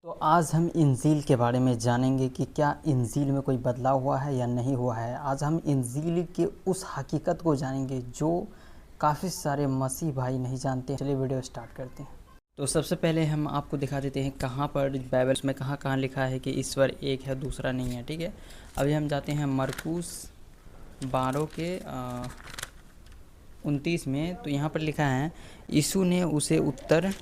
तो आज हम इंजील के बारे में जानेंगे कि क्या इंजील में कोई बदलाव हुआ है या नहीं हुआ है। आज हम इंजील के उस हकीकत को जानेंगे जो काफ़ी सारे मसीह भाई नहीं जानते। चलिए वीडियो स्टार्ट करते हैं। तो सबसे पहले हम आपको दिखा देते हैं कहाँ पर बाइबल में कहाँ लिखा है कि ईश्वर एक है दूसरा नहीं है। ठीक है, अभी हम जाते हैं मरकुस 12 के 29 में। तो यहाँ पर लिखा है, यीशु ने उसे उत्तर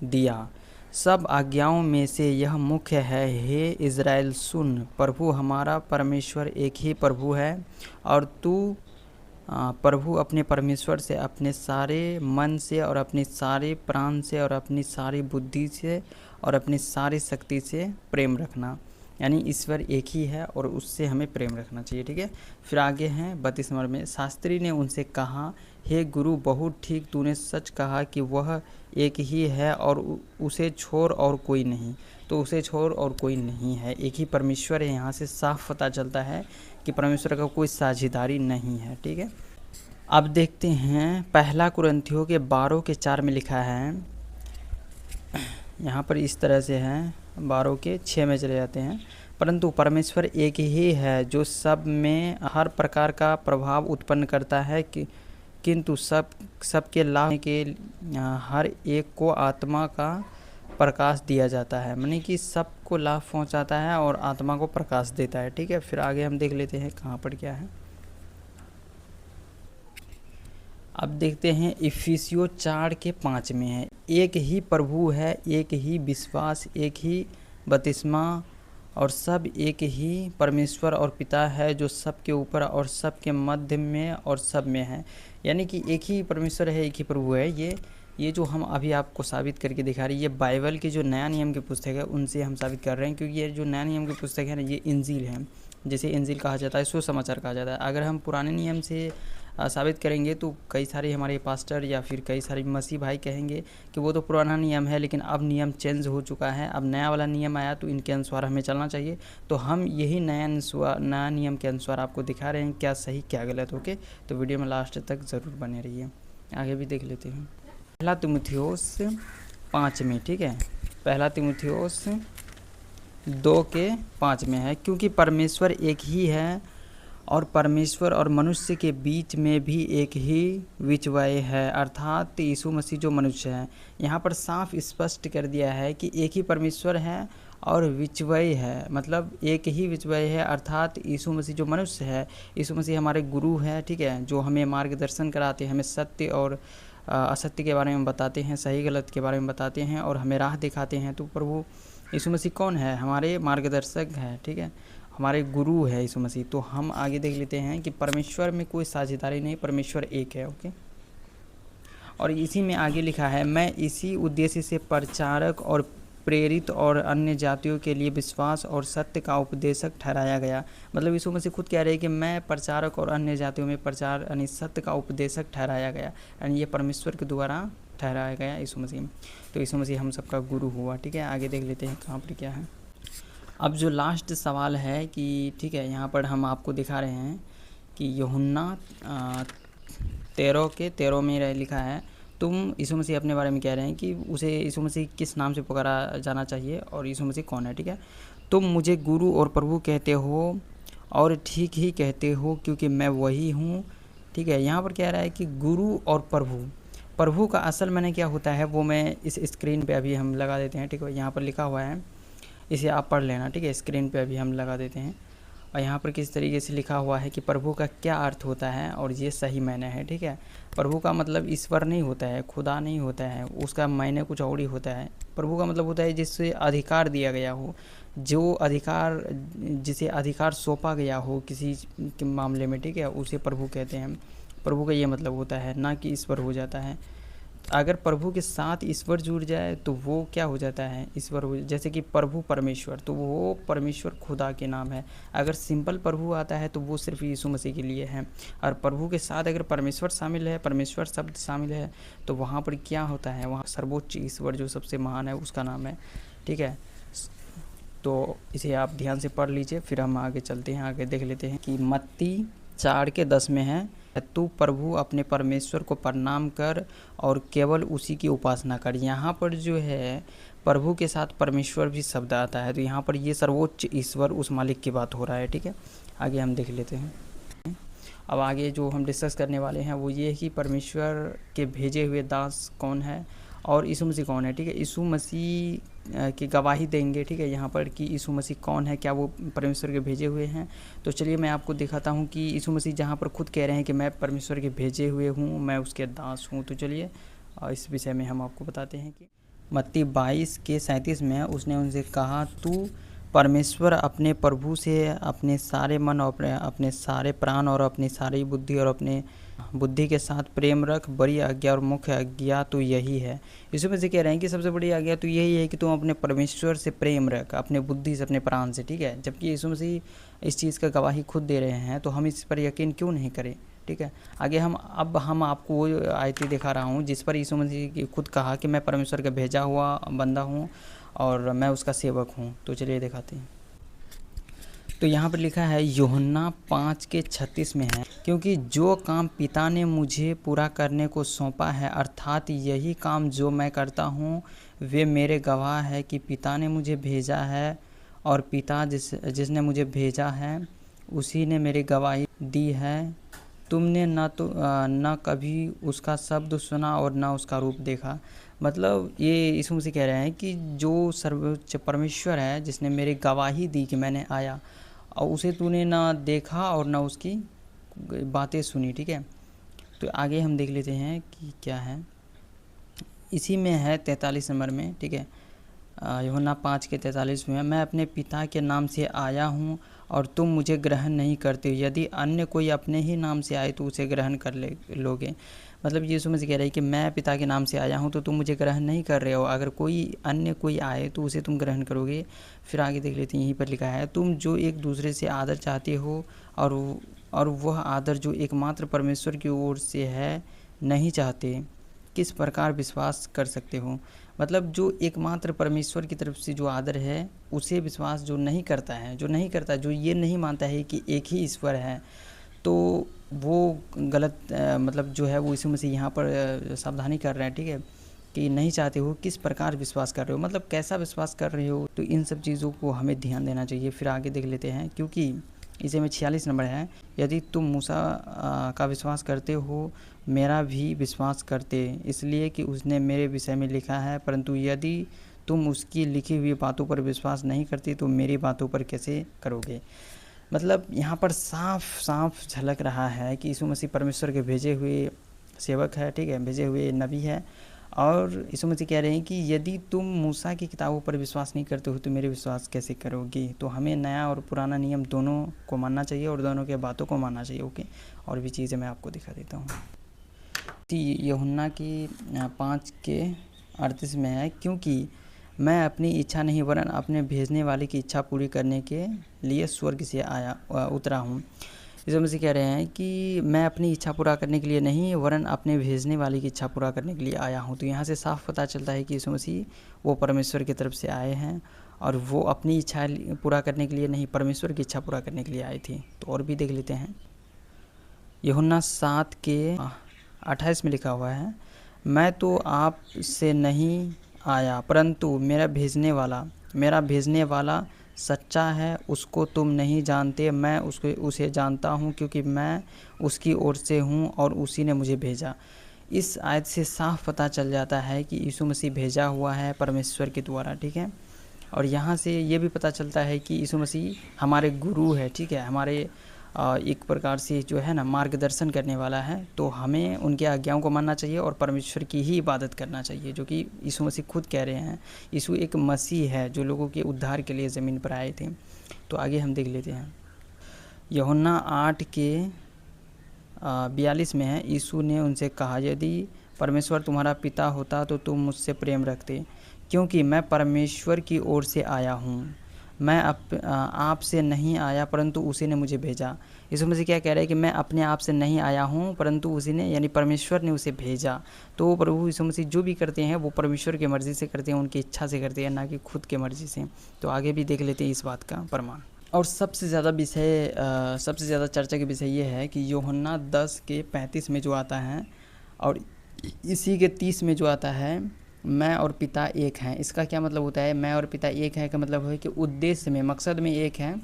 दिया, सब आज्ञाओं में से यह मुख्य है, हे इज़राइल सुन, प्रभु हमारा परमेश्वर एक ही प्रभु है और तू प्रभु अपने परमेश्वर से अपने सारे मन से और अपने सारे प्राण से और अपनी सारी बुद्धि से और अपनी सारी शक्ति से प्रेम रखना। यानी ईश्वर एक ही है और उससे हमें प्रेम रखना चाहिए। ठीक है, फिर आगे हैं 32 नंबर में, शास्त्री ने उनसे कहा, हे गुरु, बहुत ठीक तूने सच कहा कि वह एक ही है और उसे छोड़ और कोई नहीं। तो उसे छोड़ और कोई नहीं है, एक ही परमेश्वर है। यहाँ से साफ पता चलता है कि परमेश्वर का कोई साझेदारी नहीं है। ठीक है, अब देखते हैं पहला कुरिन्थियों के 12 के 4 में लिखा है, यहाँ पर इस तरह से है, 12 के 6 में चले जाते हैं, परंतु परमेश्वर एक ही है जो सब में हर प्रकार का प्रभाव उत्पन्न करता है कि किंतु सबके लाभ के हर एक को आत्मा का प्रकाश दिया जाता है। माने कि सबको लाभ पहुंचाता है और आत्मा को प्रकाश देता है। ठीक है, फिर आगे हम देख लेते हैं कहाँ पर क्या है। अब देखते हैं इफिसियों 4 के 5 में है, एक ही प्रभु है, एक ही विश्वास, एक ही बपतिस्मा और सब एक ही परमेश्वर और पिता है जो सबके ऊपर और सबके मध्य में और सब में है। यानी कि एक ही परमेश्वर है, एक ही प्रभु है। ये जो हम अभी आपको साबित करके दिखा रहे हैं, ये बाइबल की जो नया नियम की पुस्तक है उनसे हम साबित कर रहे हैं, क्योंकि ये जो नया नियम की पुस्तक है ना, ये इंजील है, जैसे इंजील कहा जाता है, सुसमाचार कहा जाता है। अगर हम पुराने नियम से साबित करेंगे तो कई सारे हमारे पास्टर या फिर कई सारे मसीह भाई कहेंगे कि वो तो पुराना नियम है, लेकिन अब नियम चेंज हो चुका है, अब नया वाला नियम आया तो इनके अनुसार हमें चलना चाहिए। तो हम यही नया नियम के अनुसार आपको दिखा रहे हैं क्या सही क्या गलत। ओके, तो वीडियो में लास्ट तक ज़रूर बने रहिए। आगे भी देख लेते हैं पहला तीमुथियुस 5 में। ठीक है, पहला तीमुथियुस 2 के 5 में है, क्योंकि परमेश्वर एक ही है और परमेश्वर और मनुष्य के बीच में भी एक ही विचवय है, अर्थात यीशु मसीह जो मनुष्य है। यहाँ पर साफ स्पष्ट कर दिया है कि एक ही परमेश्वर है और विचवय है, मतलब एक ही विचवय है, अर्थात यीशु मसीह जो मनुष्य है। यीशु मसीह हमारे गुरु हैं, ठीक है, जो हमें मार्गदर्शन कराते हैं, हमें सत्य और असत्य के बारे में बताते हैं, सही गलत के बारे में बताते हैं और हमें राह दिखाते हैं। तो प्रभु यीशु मसीह कौन है? हमारे मार्गदर्शक है। ठीक है, हमारे गुरु है यीशु मसीह। तो हम आगे देख लेते हैं कि परमेश्वर में कोई साझेदारी नहीं, परमेश्वर एक है। ओके, और इसी में आगे लिखा है, मैं इसी उद्देश्य से प्रचारक और प्रेरित और अन्य जातियों के लिए विश्वास और सत्य का उपदेशक ठहराया गया। मतलब यीशु मसीह खुद कह रहे हैं कि मैं प्रचारक और अन्य जातियों में प्रचार यानी सत्य का उपदेशक ठहराया गया, यानी ये परमेश्वर के द्वारा ठहराया गया यीशु मसीह। तो यीशु मसीह हम सबका गुरु हुआ। ठीक है, आगे देख लेते हैं कहाँ पर क्या है। अब जो लास्ट सवाल है कि ठीक है, यहाँ पर हम आपको दिखा रहे हैं कि यूहन्ना 13 के 13 में लिखा है, तुम यीशु मसीह अपने बारे में कह रहे हैं कि उसे यीशु मसीह किस नाम से पुकारा जाना चाहिए और यीशु मसीह कौन है। ठीक है, तुम मुझे गुरु और प्रभु कहते हो और ठीक ही कहते हो, क्योंकि मैं वही हूँ। ठीक है, यहाँ पर कह रहा है कि गुरु और प्रभु का असल माने क्या होता है वो मैं इस स्क्रीन पे अभी हम लगा देते हैं। ठीक है, यहाँ पर लिखा हुआ है, इसे आप पढ़ लेना। ठीक है, स्क्रीन पे अभी हम लगा देते हैं। और यहाँ पर किस तरीके से लिखा हुआ है कि प्रभु का क्या अर्थ होता है और ये सही मायने है। ठीक है, प्रभु का मतलब ईश्वर नहीं होता है, खुदा नहीं होता है, उसका मायने कुछ और ही होता है। प्रभु का मतलब होता है जिससे अधिकार दिया गया हो, जो अधिकार जिसे अधिकार सौंपा गया हो किसी के मामले में। ठीक है, उसे प्रभु कहते हैं। प्रभु का ये मतलब होता है, ना कि ईश्वर हो जाता है। अगर प्रभु के साथ ईश्वर जुड़ जाए तो वो क्या हो जाता है? ईश्वर हो। जैसे कि प्रभु परमेश्वर, तो वो परमेश्वर खुदा के नाम है। अगर सिंपल प्रभु आता है तो वो सिर्फ यीशु मसीह के लिए है। और प्रभु के साथ अगर परमेश्वर शामिल है, परमेश्वर शब्द शामिल है, तो वहाँ पर क्या होता है? वहाँ सर्वोच्च ईश्वर जो सबसे महान है उसका नाम है। ठीक है, तो इसे आप ध्यान से पढ़ लीजिए, फिर हम आगे चलते हैं। आगे देख लेते हैं कि मत्ती 4 के 10 में है, तू प्रभु अपने परमेश्वर को प्रणाम कर और केवल उसी की उपासना कर। यहाँ पर जो है प्रभु के साथ परमेश्वर भी शब्द आता है, तो यहाँ पर ये सर्वोच्च ईश्वर उस मालिक की बात हो रहा है। ठीक है, आगे हम देख लेते हैं। अब आगे जो हम डिस्कस करने वाले हैं वो ये है कि परमेश्वर के भेजे हुए दास कौन है और यीशु मसीह कौन है। ठीक है, यीशु मसीह की गवाही देंगे। ठीक है, यहाँ पर कि यीशु मसीह कौन है, क्या वो परमेश्वर के भेजे हुए हैं। तो चलिए मैं आपको दिखाता हूँ कि यीशु मसीह जहाँ पर खुद कह रहे हैं कि मैं परमेश्वर के भेजे हुए हूँ, मैं उसके दास हूँ। तो चलिए इस विषय में हम आपको बताते हैं कि मत्ती 22:37 में उसने उनसे कहा, तू परमेश्वर अपने प्रभु से अपने सारे मन और अपने सारे प्राण और अपनी सारी बुद्धि और अपने बुद्धि के साथ प्रेम रख। बड़ी आज्ञा और मुख्य आज्ञा तो यही है। यीशु मसीह कह रहे हैं कि सबसे बड़ी आज्ञा तो यही है कि तुम अपने परमेश्वर से प्रेम रख, अपने बुद्धि से, अपने प्राण से। ठीक है, जबकि यीशु मसीह इस चीज़ का गवाही खुद दे रहे हैं, तो हम इस पर यकीन क्यों नहीं करें। ठीक है, आगे हम आपको वो आयतें दिखा रहा हूँ जिस पर यीशु मसीह खुद कहा कि मैं परमेश्वर का भेजा हुआ बंदा हूँ और मैं उसका सेवक हूँ। तो चलिए दिखाते हैं। तो यहाँ पर लिखा है यूहन्ना 5:36 में है, क्योंकि जो काम पिता ने मुझे पूरा करने को सौंपा है, अर्थात यही काम जो मैं करता हूँ, वे मेरे गवाह है कि पिता ने मुझे भेजा है और पिता जिसने मुझे भेजा है उसी ने मेरी गवाही दी है। तुमने न कभी उसका शब्द सुना और न उसका रूप देखा। मतलब ये यीशु मसीह कह रहे हैं कि जो सर्वोच्च परमेश्वर है जिसने मेरी गवाही दी कि मैंने आया, और उसे तूने ना देखा और ना उसकी बातें सुनी। ठीक है, तो आगे हम देख लेते हैं कि क्या है। इसी में है 43 नंबर में। ठीक है, यूहन्ना 5:43 में, मैं अपने पिता के नाम से आया हूँ और तुम मुझे ग्रहण नहीं करते, यदि अन्य कोई अपने ही नाम से आए तो उसे ग्रहण कर लोगे। मतलब यीशु मसीह कह रहे हैं कि मैं पिता के नाम से आया हूँ तो तुम मुझे ग्रहण नहीं कर रहे हो, अगर अन्य कोई आए तो उसे तुम ग्रहण करोगे। फिर आगे देख लेते हैं, यहीं पर लिखा है, तुम जो एक दूसरे से आदर चाहते हो और वह आदर जो एकमात्र परमेश्वर की ओर से है नहीं चाहते, किस प्रकार विश्वास कर सकते हो। मतलब जो एकमात्र परमेश्वर की तरफ से जो आदर है उसे विश्वास जो नहीं करता, जो ये नहीं मानता है कि एक ही ईश्वर है, तो वो गलत मतलब जो है वो यीशु मसीह यहाँ पर सावधानी कर रहे हैं। ठीक है, कि नहीं चाहते हो, किस प्रकार विश्वास कर रहे हो, मतलब कैसा विश्वास कर रहे हो। तो इन सब चीज़ों को हमें ध्यान देना चाहिए। फिर आगे देख लेते हैं, क्योंकि इसे में 46 नंबर है, यदि तुम मूसा का विश्वास करते हो, मेरा भी विश्वास करते, इसलिए कि उसने मेरे विषय में लिखा है, परंतु यदि तुम उसकी लिखी हुई बातों पर विश्वास नहीं करते तो मेरी बातों पर कैसे करोगे। मतलब यहाँ पर साफ झलक रहा है कि यीशु मसीह परमेश्वर के भेजे हुए सेवक है। ठीक है, भेजे हुए नबी है, और यीशु मसीह कह रहे हैं कि यदि तुम मूसा की किताबों पर विश्वास नहीं करते हो तो मेरे विश्वास कैसे करोगे। तो हमें नया और पुराना नियम दोनों को मानना चाहिए और दोनों के बातों को मानना चाहिए। ओके, और भी चीज़ें मैं आपको दिखा देता हूँ। यूहन्ना की 5:38 में है, क्योंकि मैं अपनी इच्छा नहीं वरन अपने भेजने वाले की इच्छा पूरी करने के लिए स्वर्ग से उतरा हूँ। यीशु मसीह कह रहे हैं कि मैं अपनी इच्छा पूरा करने के लिए नहीं वरन अपने भेजने वाले की इच्छा पूरा करने के लिए आया हूँ। तो यहाँ से साफ पता चलता है कि यीशु मसीह वो परमेश्वर की तरफ से आए हैं और वो अपनी इच्छा पूरा करने के लिए नहीं, परमेश्वर की इच्छा पूरा करने के लिए आए थे। तो और भी देख लेते हैं, यूहन्ना 7:28 में लिखा हुआ है, मैं तो आप से नहीं आया परंतु मेरा भेजने वाला सच्चा है, उसको तुम नहीं जानते, मैं उसे जानता हूँ क्योंकि मैं उसकी ओर से हूँ और उसी ने मुझे भेजा। इस आयत से साफ पता चल जाता है कि यीशु मसीह भेजा हुआ है परमेश्वर के द्वारा। ठीक है, और यहाँ से ये भी पता चलता है कि यीशु मसीह हमारे गुरु है। ठीक है, हमारे एक प्रकार से जो है ना मार्गदर्शन करने वाला है, तो हमें उनके आज्ञाओं को मानना चाहिए और परमेश्वर की ही इबादत करना चाहिए, जो कि यीशु मसीह खुद कह रहे हैं। यीशु एक मसीह है जो लोगों के उद्धार के लिए ज़मीन पर आए थे। तो आगे हम देख लेते हैं, यूहन्ना 8:42 में है, यीशु ने उनसे कहा, यदि परमेश्वर तुम्हारा पिता होता तो तुम मुझसे प्रेम रखते, क्योंकि मैं परमेश्वर की ओर से आया हूँ, मैं आप से नहीं आया परंतु उसी ने मुझे भेजा। यीशु मसीह क्या कह रहे हैं कि मैं अपने आप से नहीं आया हूँ परंतु उसी ने यानी परमेश्वर ने उसे भेजा। तो प्रभु यीशु मसीह जो भी करते हैं वो परमेश्वर की मर्ज़ी से करते हैं, उनकी इच्छा से करते हैं, ना कि खुद के मर्ज़ी से। तो आगे भी देख लेते हैं इस बात का प्रमाण। और सबसे ज़्यादा चर्चा का विषय ये है कि यूहन्ना 10:35 में जो आता है और इसी के 30 में जो आता है, मैं और पिता एक हैं, इसका क्या मतलब होता है? मैं और पिता एक है का मतलब है कि उद्देश्य में, मकसद में एक हैं।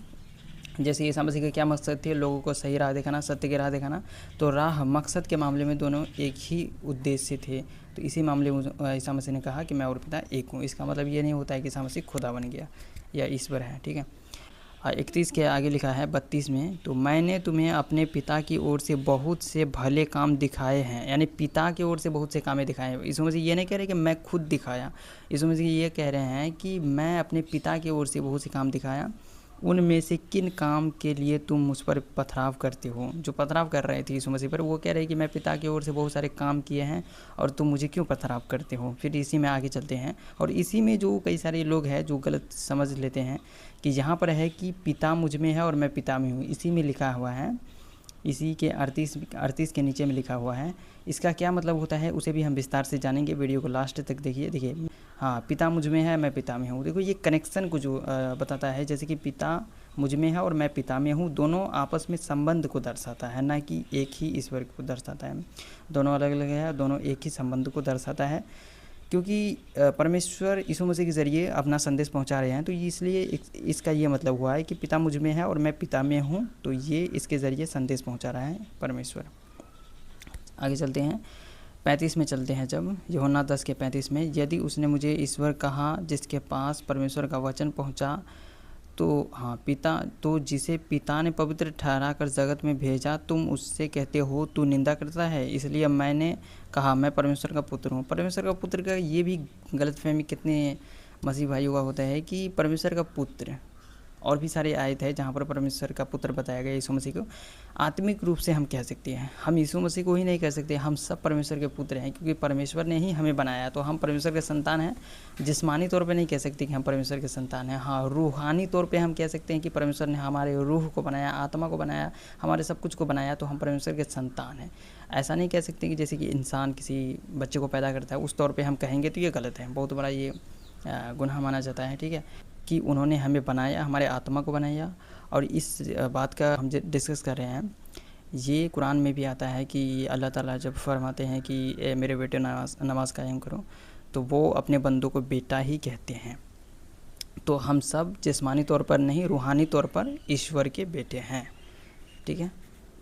जैसे ईसा मसीह का क्या मकसद थे? लोगों को सही राह दिखाना, सत्य की राह दिखाना। तो राह, मकसद के मामले में दोनों एक ही उद्देश्य थे। तो इसी मामले में ईसा मसीह ने कहा कि मैं और पिता एक हूँ। इसका मतलब ये नहीं होता है कि ईसा मसीह खुदा बन गया या ईश्वर है, ठीक है। 31 के आगे लिखा है 32 में, तो मैंने तुम्हें अपने पिता की ओर से बहुत से भले काम दिखाए हैं। यानी पिता की ओर से बहुत से कामें दिखाए हैं। यीशु मसीह ये नहीं कह रहे कि मैं खुद दिखाया, यीशु मसीह ये कह रहे हैं कि मैं अपने पिता की ओर से बहुत से काम दिखाया। उनमें से किन काम के लिए तुम मुझ पर पथराव करते हो? जो पथराव कर रहे थे यीशु मसीह पर, वो कह रहे हैं कि मैं पिता की ओर से बहुत सारे काम किए हैं और तुम मुझे क्यों पथराव करते हो? फिर इसी में आगे चलते हैं। और इसी में जो कई सारे लोग हैं जो गलत समझ लेते हैं कि यहाँ पर है कि पिता मुझ में है और मैं पिता में हूँ, इसी में लिखा हुआ है, इसी के 38 के नीचे में लिखा हुआ है। इसका क्या मतलब होता है उसे भी हम विस्तार से जानेंगे। वीडियो को लास्ट तक देखिए। हाँ, पिता मुझ में है, मैं पिता में हूँ। देखो ये कनेक्शन को जो बताता है, जैसे कि पिता मुझ में है और मैं पिता में हूँ, दोनों आपस में संबंध को दर्शाता है, ना कि एक ही ईश्वर को दर्शाता है। दोनों अलग अलग है, दोनों एक ही संबंध को दर्शाता है, क्योंकि परमेश्वर यीशु मसीह के ज़रिए अपना संदेश पहुंचा रहे हैं। तो इसलिए इसका ये मतलब हुआ है कि पिता मुझ में है और मैं पिता में हूं, तो ये इसके ज़रिए संदेश पहुंचा रहा है परमेश्वर। आगे चलते हैं, 35 में चलते हैं। जब यूहन्ना 10 के 35 में, यदि उसने मुझे ईश्वर कहा जिसके पास परमेश्वर का वचन पहुँचा, तो हाँ, पिता, तो जिसे पिता ने पवित्र ठहरा कर जगत में भेजा, तुम उससे कहते हो तू निंदा करता है। इसलिए मैंने कहा मैं परमेश्वर का पुत्र हूँ। परमेश्वर का पुत्र का ये भी गलतफहमी कितने मसीह भाइयों का होता है कि परमेश्वर का पुत्र, और भी सारे आयत है जहाँ पर परमेश्वर का पुत्र बताया गया यीशु मसीह को। आत्मिक रूप से हम कह सकते हैं, हम यीशु मसीह को ही नहीं कह सकते, हम सब परमेश्वर के पुत्र हैं, क्योंकि परमेश्वर ने ही हमें बनाया, तो हम परमेश्वर के संतान हैं। जिस्मानी तौर पे नहीं कह सकते कि हम परमेश्वर के संतान हैं। हाँ, रूहानी तौर पे हम कह सकते हैं कि परमेश्वर ने हमारे रूह को बनाया, आत्मा को बनाया, हमारे सब कुछ को बनाया, तो हम परमेश्वर के संतान हैं। ऐसा नहीं कह सकते कि जैसे कि इंसान किसी बच्चे को पैदा करता है उस तौर पर हम कहेंगे, तो ये गलत है, बहुत बड़ा ये गुनाह माना जाता है, ठीक है। कि उन्होंने हमें बनाया, हमारे आत्मा को बनाया। और इस बात का हम डिस्कस कर रहे हैं, ये कुरान में भी आता है कि अल्लाह ताला जब फरमाते हैं कि ए मेरे बेटे नमाज़ कायम करो, तो वो अपने बंदों को बेटा ही कहते हैं। तो हम सब जिस्मानी तौर पर नहीं, रूहानी तौर पर ईश्वर के बेटे हैं, ठीक है।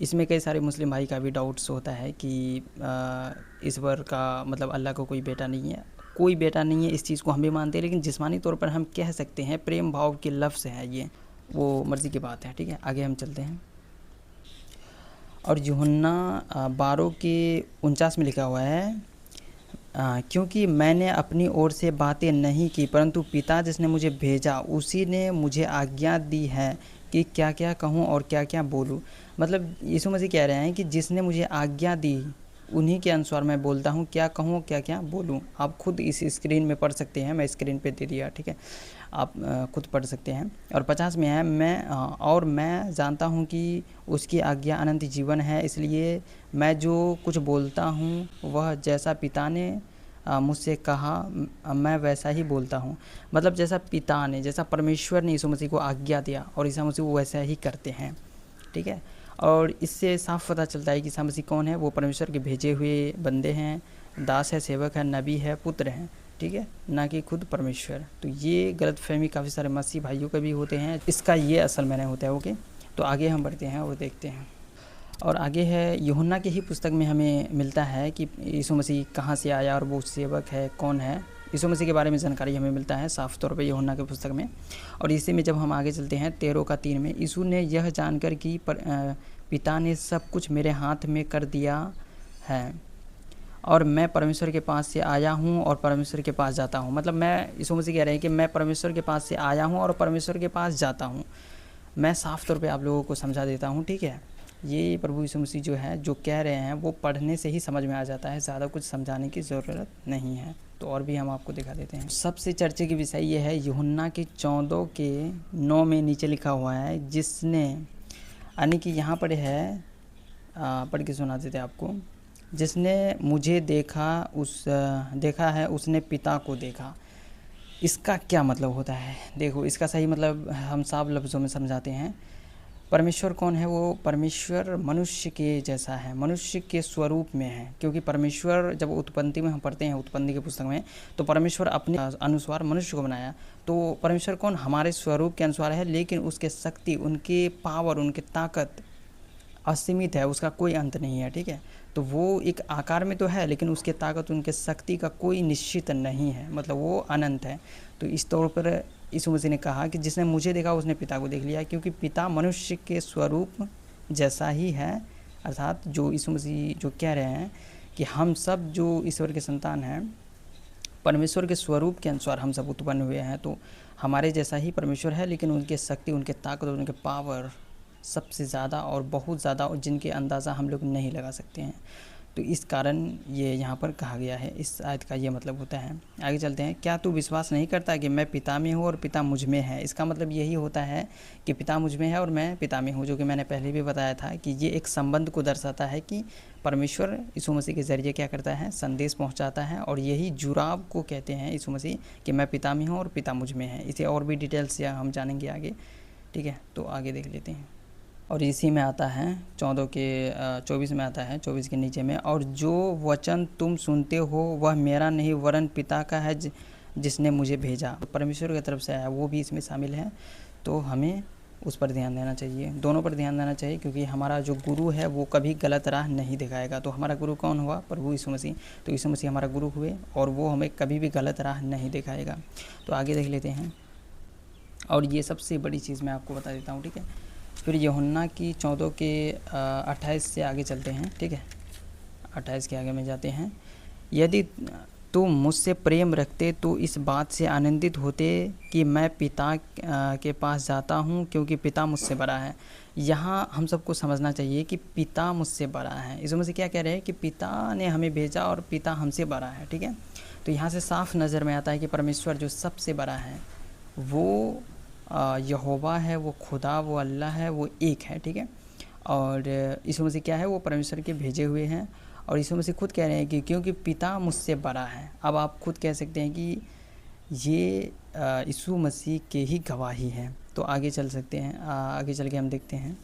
इसमें कई सारे मुस्लिम भाई का भी डाउट्स होता है कि ईश्वर का मतलब अल्लाह को कोई बेटा नहीं है। कोई बेटा नहीं है, इस चीज़ को हम भी मानते हैं, लेकिन जिस्मानी तौर पर हम कह सकते हैं, प्रेम भाव के लफ्ज़ है ये, वो मर्ज़ी की बात है, ठीक है। आगे हम चलते हैं। और यूहन्ना 12 के 49 में लिखा हुआ है, क्योंकि मैंने अपनी ओर से बातें नहीं की, परंतु पिता जिसने मुझे भेजा उसी ने मुझे आज्ञा दी है कि क्या क्या कहूँ और क्या क्या बोलूँ। मतलब यीशु मसीह कह रहे हैं कि जिसने मुझे आज्ञा दी उन्हीं के अनुसार मैं बोलता हूँ, क्या कहूँ क्या क्या बोलूँ। आप खुद इस स्क्रीन में पढ़ सकते हैं, मैं स्क्रीन पे दे दिया, ठीक है, आप खुद पढ़ सकते हैं। और 50 में है, मैं जानता हूँ कि उसकी आज्ञा अनंत जीवन है, इसलिए मैं जो कुछ बोलता हूँ वह जैसा पिता ने मुझसे कहा मैं वैसा ही बोलता हूँ। मतलब जैसा पिता ने, जैसा परमेश्वर ने यीशु मसीह को आज्ञा दिया और यीशु मसीह वो वैसा ही करते हैं, ठीक है। और इससे साफ पता चलता है कि यीशु मसीह कौन है, वो परमेश्वर के भेजे हुए बंदे हैं, दास है, सेवक है, नबी है, पुत्र हैं, ठीक है, ना कि खुद परमेश्वर। तो ये गलतफहमी काफ़ी सारे मसीह भाइयों का भी होते हैं, इसका ये असल मैंने होता है, ओके। तो आगे हम बढ़ते हैं और देखते हैं। और आगे है यूहन्ना की ही पुस्तक में हमें मिलता है कि यीशु मसीह कहाँ से आया और वो सेवक है कौन है। यीशु मसीह के बारे में जानकारी हमें मिलता है साफ़ तौर पे यूहन्ना की पुस्तक में। और इसी में जब हम आगे चलते हैं 13:3 में, यीशु ने यह जानकर कि पिता ने सब कुछ मेरे हाथ में कर दिया है और मैं परमेश्वर के पास से आया हूँ और परमेश्वर के पास जाता हूँ। मतलब मैं, यीशु मसीह कह रहे हैं कि मैं परमेश्वर के पास से आया हूँ और परमेश्वर के पास जाता हूँ। मैं साफ़ तौर पे आप लोगों को समझा देता हूँ, ठीक है। ये प्रभु यीशु मसीह जो है जो कह रहे हैं वो पढ़ने से ही समझ में आ जाता है, ज़्यादा कुछ समझाने की ज़रूरत नहीं है। तो और भी हम आपको दिखा देते हैं। सबसे चर्चे की विषय ये है, यूहन्ना के 14:9 में नीचे लिखा हुआ है, जिसने, यानी कि यहाँ पर है, पढ़ के सुना देते आपको, जिसने मुझे देखा है उसने पिता को देखा। इसका क्या मतलब होता है? देखो, इसका सही मतलब हम साफ लफ्ज़ों में समझाते हैं। परमेश्वर कौन है? वो परमेश्वर मनुष्य के जैसा है, मनुष्य के स्वरूप में है, क्योंकि परमेश्वर जब उत्पत्ति में हम पढ़ते हैं, उत्पत्ति के पुस्तक में, तो परमेश्वर अपने अनुसार मनुष्य को बनाया। तो परमेश्वर कौन? हमारे स्वरूप के अनुसार है, लेकिन उसके शक्ति, उनके पावर, उनकी ताकत असीमित है, उसका कोई अंत नहीं है। ठीक है, तो वो एक आकार में तो है, लेकिन उसके ताकत, उनके शक्ति का कोई निश्चित नहीं है, मतलब वो अनंत है। तो इस तौर पर यीशु मसीह ने कहा कि जिसने मुझे देखा उसने पिता को देख लिया, क्योंकि पिता मनुष्य के स्वरूप जैसा ही है। अर्थात जो यीशु मसीह जो कह रहे हैं कि हम सब जो ईश्वर के संतान हैं, परमेश्वर के स्वरूप के अनुसार हम सब उत्पन्न हुए हैं, तो हमारे जैसा ही परमेश्वर है, लेकिन उनके शक्ति, उनके ताकत और उनके पावर सबसे ज़्यादा और बहुत ज़्यादा, और जिनके अंदाज़ा हम लोग नहीं लगा सकते हैं। तो इस कारण ये यहाँ पर कहा गया है, इस आयत का ये मतलब होता है। आगे चलते हैं। क्या तू विश्वास नहीं करता कि मैं पिता में हूँ और पिता मुझ में है? इसका मतलब यही होता है कि पिता मुझ में है और मैं पिता में हूँ, जो कि मैंने पहले भी बताया था कि ये एक संबंध को दर्शाता है कि परमेश्वर यीशु मसीह के ज़रिए क्या करता है? संदेश पहुँचाता है, और यही जुड़ाव को कहते हैं यीशु मसीह कि मैं पिता में हूँ और पिता मुझ में है। इसे और भी डिटेल्स से हम जानेंगे आगे। ठीक है, तो आगे देख लेते हैं। और इसी में आता है 14 के 24 में आता है, 24 के नीचे में, और जो वचन तुम सुनते हो वह मेरा नहीं वरन पिता का है जिसने मुझे भेजा। परमेश्वर की तरफ से आया, वो भी इसमें शामिल है। तो हमें उस पर ध्यान देना चाहिए, दोनों पर ध्यान देना चाहिए, क्योंकि हमारा जो गुरु है वो कभी गलत राह नहीं दिखाएगा। तो हमारा गुरु कौन हुआ? प्रभु यीशु मसीह। तो यीशु मसीह हमारा गुरु हुए, और वो हमें कभी भी गलत राह नहीं दिखाएगा। तो आगे देख लेते हैं। और ये सबसे बड़ी चीज़ मैं आपको बता देता हूँ। ठीक है, फिर यूहन्ना की 14 के 28 से आगे चलते हैं। ठीक है, 28 के आगे में जाते हैं। यदि तुम मुझसे प्रेम रखते तो इस बात से आनंदित होते कि मैं पिता के पास जाता हूँ, क्योंकि पिता मुझसे बड़ा है। यहाँ हम सबको समझना चाहिए कि पिता मुझसे बड़ा है। यीशु मसीह क्या कह रहे हैं कि पिता ने हमें भेजा और पिता हमसे बड़ा है। ठीक है, तो यहाँ से साफ नज़र में आता है कि परमेश्वर जो सबसे बड़ा है वो यहोवा है, वो खुदा, वो अल्लाह है, वो एक है। ठीक है, और यीशु मसीह क्या है? वो परमेश्वर के भेजे हुए हैं। और यीशु मसीह खुद कह रहे हैं कि क्योंकि पिता मुझसे बड़ा है। अब आप खुद कह सकते हैं कि ये यीशु मसीह के ही गवाही है। तो आगे चल सकते हैं, आगे चल के हम देखते हैं।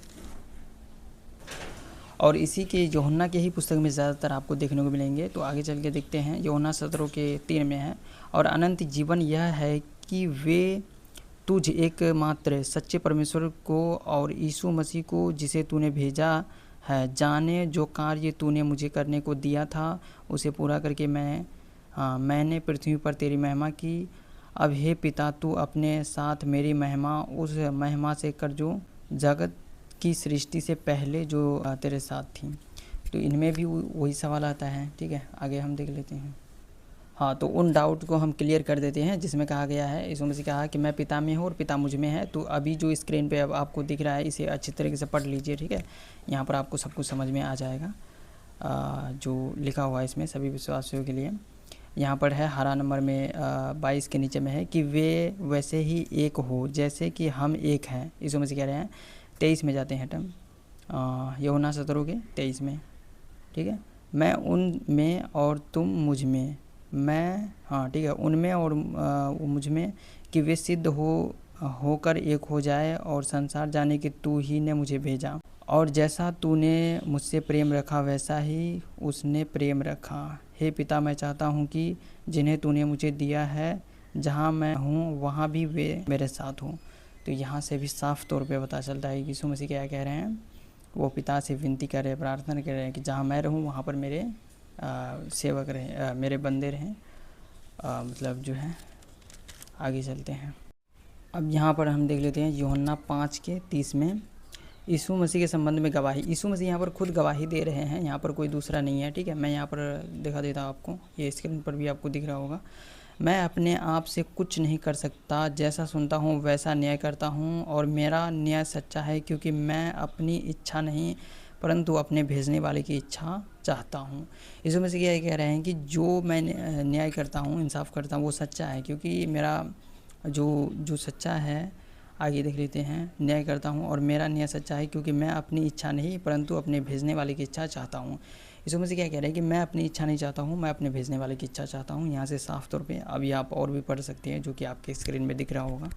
और इसी के यूहन्ना के ही पुस्तक में ज़्यादातर आपको देखने को मिलेंगे। तो आगे चल के देखते हैं। यूहन्ना 17 के 3 में है, और अनंत जीवन यह है कि वे तुझ एकमात्र सच्चे परमेश्वर को और यीशु मसीह को जिसे तूने भेजा है जाने। जो कार्य तूने मुझे करने को दिया था उसे पूरा करके मैंने पृथ्वी पर तेरी महिमा की। अब हे पिता, तू अपने साथ मेरी महिमा उस महिमा से कर जो जगत की सृष्टि से पहले जो तेरे साथ थी। तो इनमें भी वही सवाल आता है। ठीक है, आगे हम देख लेते हैं। हाँ, तो उन डाउट को हम क्लियर कर देते हैं जिसमें कहा गया है, यीशु मसीह कहा कि मैं पिता में हूँ और पिता मुझ में है। तो अभी जो स्क्रीन पे अब आपको दिख रहा है, इसे अच्छी तरीके से पढ़ लीजिए। ठीक है, यहाँ पर आपको सब कुछ समझ में आ जाएगा जो लिखा हुआ है इसमें सभी विश्वासियों के लिए। यहाँ पर है हरा नंबर में 22 के नीचे में है कि वे वैसे ही एक हो जैसे कि हम एक हैं। यीशु मसीह कह रहे हैं। 23 में जाते हैं टर्म, यूहन्ना 17 के 23 में। ठीक है, मैं उन में और तुम मुझ में, मैं, हाँ ठीक है, उनमें और मुझ में, कि वे सिद्ध होकर एक हो जाए और संसार जाने कि तू ही ने मुझे भेजा। और जैसा तूने मुझसे प्रेम रखा वैसा ही उसने प्रेम रखा। हे पिता, मैं चाहता हूँ कि जिन्हें तूने मुझे दिया है, जहाँ मैं हूँ वहाँ भी वे मेरे साथ हों। तो यहाँ से भी साफ तौर पे पता चलता है कि यीशु मसीह क्या कह रहे हैं। वो पिता से विनती कर रहे हैं, प्रार्थना कर रहे हैं कि जहाँ मैं रहूँ वहाँ पर मेरे सेवक रहें, मेरे बंदे रहें, मतलब जो है। आगे चलते हैं। अब यहाँ पर हम देख लेते हैं यूहन्ना 5 के 30 में यीशु मसीह के संबंध में गवाही। यीशु मसीह यहाँ पर खुद गवाही दे रहे हैं, यहाँ पर कोई दूसरा नहीं है। ठीक है, मैं यहाँ पर दिखा देता हूँ आपको, ये स्क्रीन पर भी आपको दिख रहा होगा। मैं अपने आप से कुछ नहीं कर सकता, जैसा सुनता हूँ वैसा न्याय करता हूँ, और मेरा न्याय सच्चा है, क्योंकि मैं अपनी इच्छा नहीं परंतु अपने भेजने वाले की इच्छा चाहता हूँ। यीशु मसीह ये कह रहे हैं कि जो मैं न्याय करता हूँ, इंसाफ करता हूँ, वो सच्चा है, क्योंकि मेरा जो सच्चा है, आगे देख लेते हैं, न्याय करता हूँ और मेरा न्याय सच्चा है, क्योंकि मैं अपनी इच्छा नहीं परंतु अपने भेजने वाले की इच्छा चाहता हूँ। यीशु मसीह क्या कह रहे हैं कि मैं अपनी इच्छा नहीं चाहता हूँ, मैं अपने भेजने वाले की इच्छा चाहता हूँ। यहाँ से साफ तौर पे अभी आप और भी पढ़ सकते हैं, जो कि आपके स्क्रीन में दिख रहा होगा।